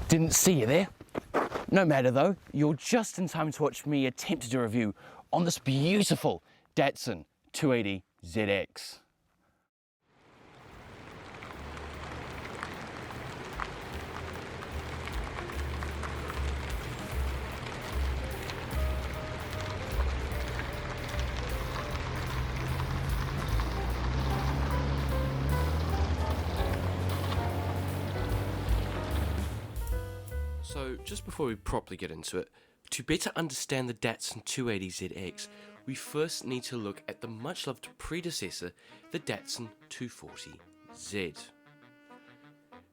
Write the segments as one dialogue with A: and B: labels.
A: Didn't see you there. No matter though, you're just in time to watch me attempt to do a review on this beautiful Datsun 280 ZX. So just before we properly get into it, to better understand the Datsun 280 ZX, we first need to look at the much loved predecessor, the Datsun 240Z.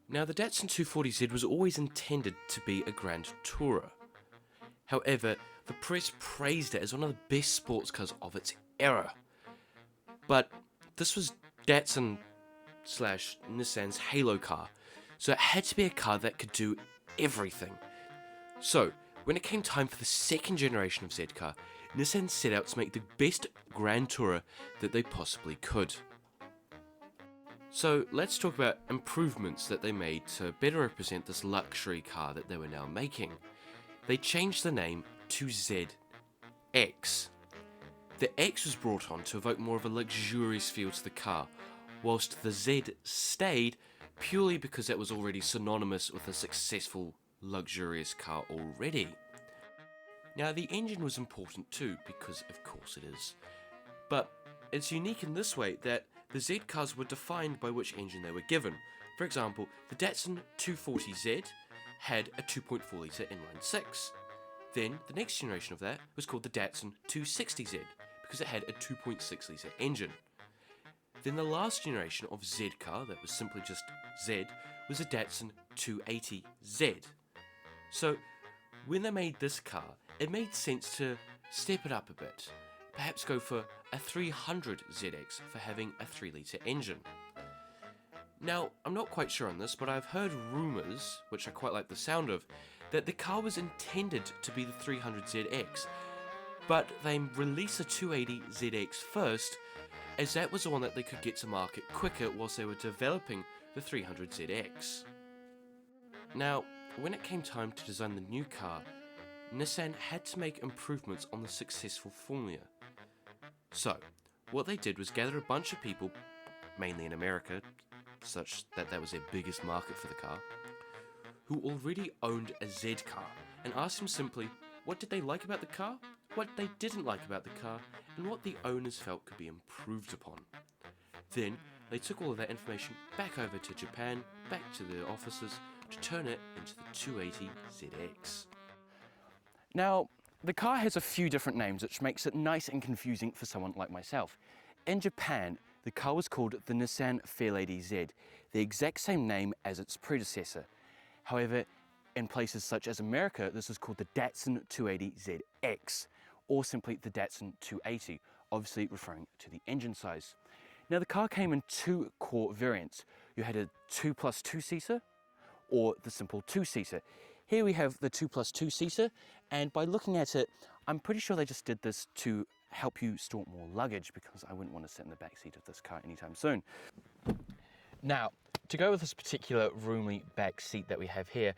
A: Now the Datsun 240Z was always intended to be a Grand Tourer. However, the press praised it as one of the best sports cars of its era. But this was Datsun / Nissan's Halo car, so it had to be a car that could do everything. So, when it came time for the second generation of Z car, Nissan set out to make the best Grand Tourer that they possibly could. So, let's talk about improvements that they made to better represent this luxury car that they were now making. They changed the name to ZX. The X was brought on to evoke more of a luxurious feel to the car, whilst the Z stayed purely because it was already synonymous with a successful, luxurious car already. Now the engine was important too, because of course it is. But it's unique in this way that the Z cars were defined by which engine they were given. For example, the Datsun 240Z had a 2.4 litre inline-six. Then the next generation of that was called the Datsun 260Z, because it had a 2.6 litre engine. Then the last generation of Z car, that was simply just Z, was a Datsun 280Z. So, when they made this car, it made sense to step it up a bit. Perhaps go for a 300ZX for having a 3 litre engine. Now, I'm not quite sure on this, but I've heard rumours, which I quite like the sound of, that the car was intended to be the 300ZX, but they released the 280ZX first, as that was the one that they could get to market quicker whilst they were developing the 300ZX. Now, when it came time to design the new car, Nissan had to make improvements on the successful formula. So, what they did was gather a bunch of people, mainly in America, such that that was their biggest market for the car, who already owned a Z car, and asked them simply what did they like about the car, what they didn't like about the car, and what the owners felt could be improved upon. Then, they took all of that information back over to Japan, back to the offices, to turn it into the 280ZX. Now, the car has a few different names, which makes it nice and confusing for someone like myself. In Japan, the car was called the Nissan Fairlady Z, the exact same name as its predecessor. However, in places such as America, this is called the Datsun 280ZX, or simply the Datsun 280, obviously referring to the engine size. Now the car came in two core variants. You had a 2+2-seater or the simple 2-seater. Here we have the 2+2-seater, and by looking at it, I'm pretty sure they just did this to help you store more luggage, because I wouldn't want to sit in the back seat of this car anytime soon. Now, to go with this particular roomy back seat that we have here,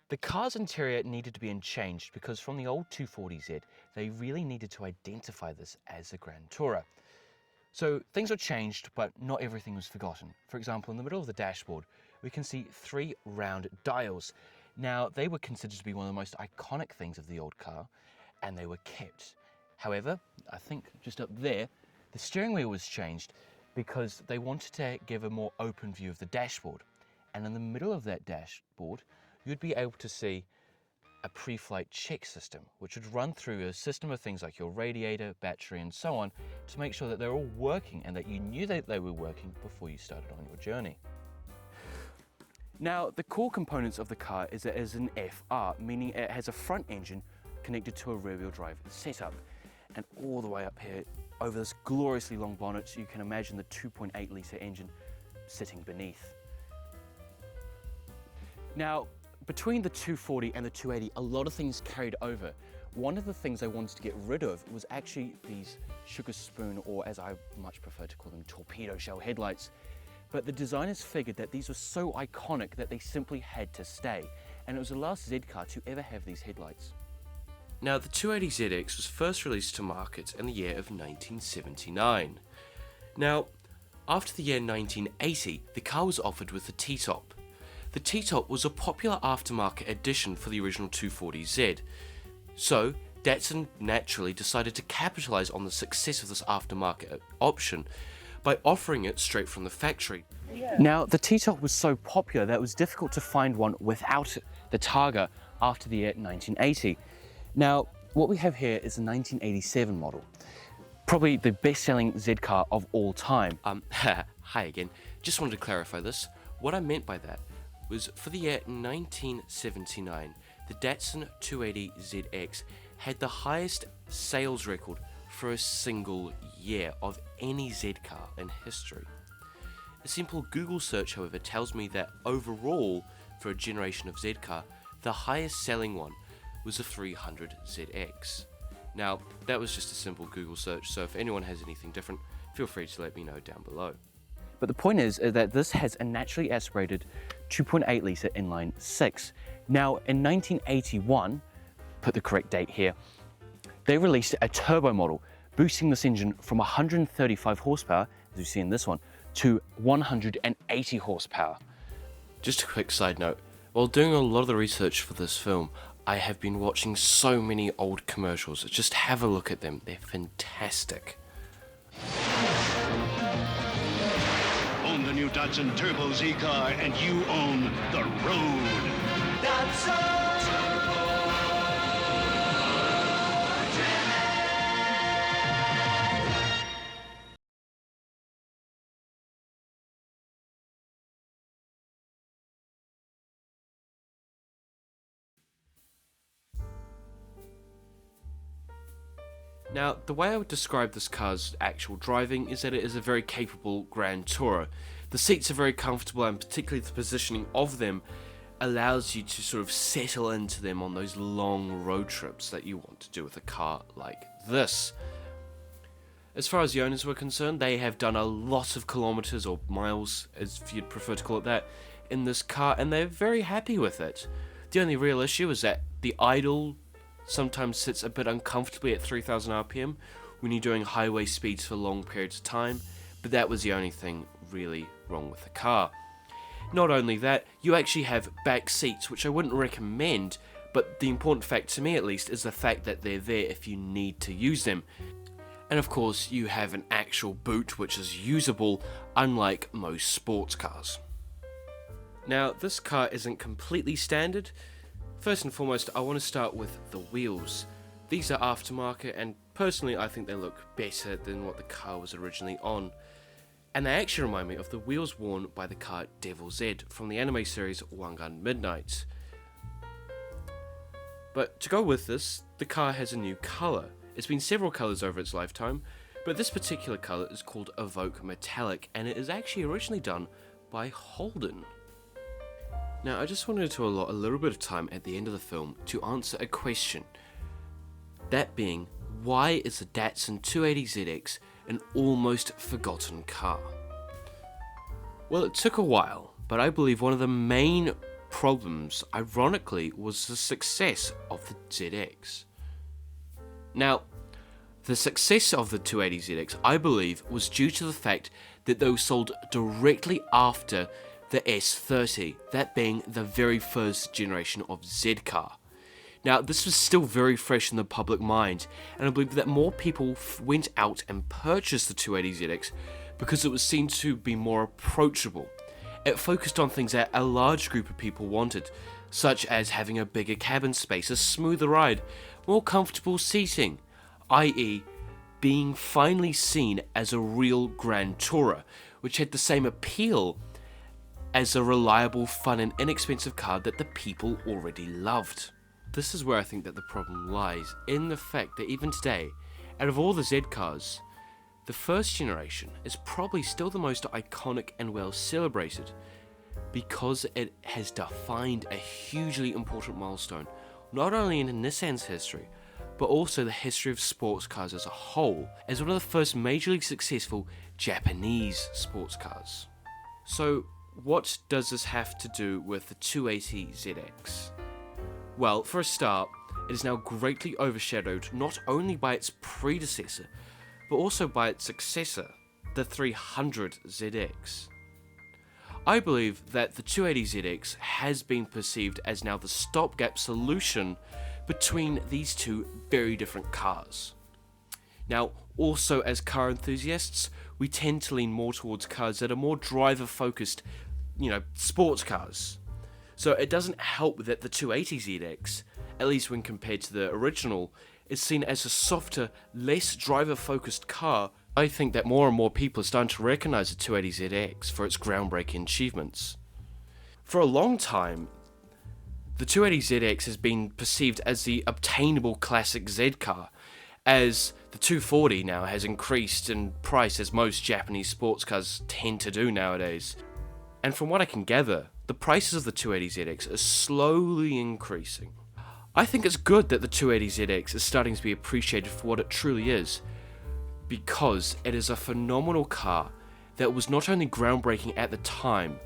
A: the car's interior needed to be changed because from the old 240Z, they really needed to identify this as a Grand Tourer. So things were changed, but not everything was forgotten. For example, in the middle of the dashboard, we can see 3 round dials. Now, they were considered to be one of the most iconic things of the old car, and they were kept. However, I think just up there, the steering wheel was changed because they wanted to give a more open view of the dashboard. And in the middle of that dashboard, you'd be able to see a pre-flight check system, which would run through a system of things like your radiator, battery, and so on, to make sure that they're all working and that you knew that they were working before you started on your journey. Now, the core components of the car is that it is an FR, meaning it has a front engine connected to a rear-wheel drive setup. And all the way up here, over this gloriously long bonnet, you can imagine the 2.8 litre engine sitting beneath. Now, between the 240 and the 280, a lot of things carried over. One of the things I wanted to get rid of was actually these sugar spoon, or as I much prefer to call them, torpedo shell headlights. But the designers figured that these were so iconic that they simply had to stay.
B: and it was the last Z car to ever have these headlights.
A: Now, the 280ZX was first released to market in the year of 1979. Now, after the year 1980, the car was offered with the T-top. The T-top was a popular aftermarket addition for the original 240Z, so Datsun naturally decided to capitalise on the success of this aftermarket option by offering it straight from the factory.
B: Now, the T-top was so popular that it was difficult to find one without the Targa after the year 1980. Now, what we have here is a 1987 model, probably the best-selling Z car of all time.
A: Hi again. Just wanted to clarify this. What I meant by that was for the year 1979, the Datsun 280ZX had the highest sales record for a single year of any Z car in history. A simple Google search, however, tells me that overall, for a generation of Z car, the highest selling one was the 300ZX. Now, that was just a simple Google search, so if anyone has anything different, feel free to let me know down below.
B: But the point is that this has a naturally aspirated 2.8 litre inline six. Now, in 1981, put the correct date here, they released a turbo model, boosting this engine from 135 horsepower, as you see in this one, to 180 horsepower.
A: Just a quick side note, while doing a lot of the research for this film, I have been watching so many old commercials. Just have a look at them, they're fantastic.
C: Own the new Datsun Turbo Z car and you own the road. Datsun!
A: Now, the way I would describe this car's actual driving is that it is a very capable Grand Tourer. The seats are very comfortable, and particularly the positioning of them allows you to sort of settle into them on those long road trips that you want to do with a car like this. As far as the owners were concerned, they have done a lot of kilometers, or miles as you'd prefer to call it that, in this car, and they're very happy with it. The only real issue is that the idle sometimes sits a bit uncomfortably at 3000 RPM when you're doing highway speeds for long periods of time, but that was the only thing really wrong with the car. Not only that, you actually have back seats, which I wouldn't recommend, but the important fact to me at least is the fact that they're there if you need to use them. And of course, you have an actual boot which is usable, unlike most sports cars. Now, this car isn't completely standard. First and foremost, I want to start with the wheels. These are aftermarket, and personally I think they look better than what the car was originally on. And they actually remind me of the wheels worn by the car Devil Z from the anime series One Gun Midnight. But to go with this, the car has a new colour. It's been several colours over its lifetime, but this particular colour is called Evoque Metallic, and it is actually originally done by Holden. Now, I just wanted to allot a little bit of time at the end of the film to answer a question. That being, why is the Datsun 280ZX an almost forgotten car? Well, it took a while, but I believe one of the main problems, ironically, was the success of the ZX. Now, the success of the 280ZX, I believe, was due to the fact that they were sold directly after the S30, that being the very first generation of Z car. Now, this was still very fresh in the public mind, and I believe that more people went out and purchased the 280ZX because it was seen to be more approachable. It focused on things that a large group of people wanted, such as having a bigger cabin space, a smoother ride, more comfortable seating, i.e. being finally seen as a real Grand Tourer, which had the same appeal as a reliable, fun and inexpensive car that the people already loved. This is where I think that the problem lies, in the fact that even today, out of all the Z cars, the first generation is probably still the most iconic and well celebrated, because it has defined a hugely important milestone, not only in Nissan's history, but also the history of sports cars as a whole, as one of the first majorly successful Japanese sports cars. So, what does this have to do with the 280ZX? Well, for a start, it is now greatly overshadowed not only by its predecessor, but also by its successor, the 300ZX. I believe that the 280ZX has been perceived as now the stopgap solution between these two very different cars. Now, also as car enthusiasts, we tend to lean more towards cars that are more driver-focused, sports cars. So it doesn't help that the 280ZX, at least when compared to the original, is seen as a softer, less driver-focused car. I think that more and more people are starting to recognize the 280ZX for its groundbreaking achievements. For a long time, the 280ZX has been perceived as the obtainable classic Z car, as the 240 now has increased in price as most Japanese sports cars tend to do nowadays. And from what I can gather, the prices of the 280ZX are slowly increasing. I think it's good that the 280ZX is starting to be appreciated for what it truly is, because it is a phenomenal car that was not only groundbreaking at the time,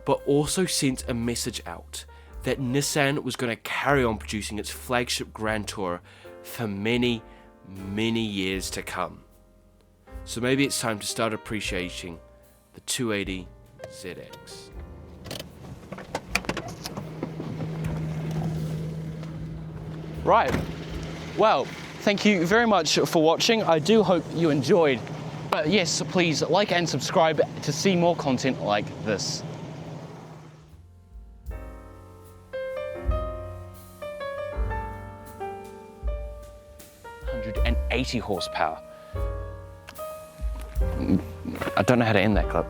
A: but also sent a message out that Nissan was going to carry on producing its flagship Grand Tourer for many, many years to come. So maybe it's time to start appreciating the 280ZX.
B: Right, well, thank you very much for watching. I do hope you enjoyed. But yes, please like and subscribe to see more content like this. 180 horsepower. I don't know how to end that clip.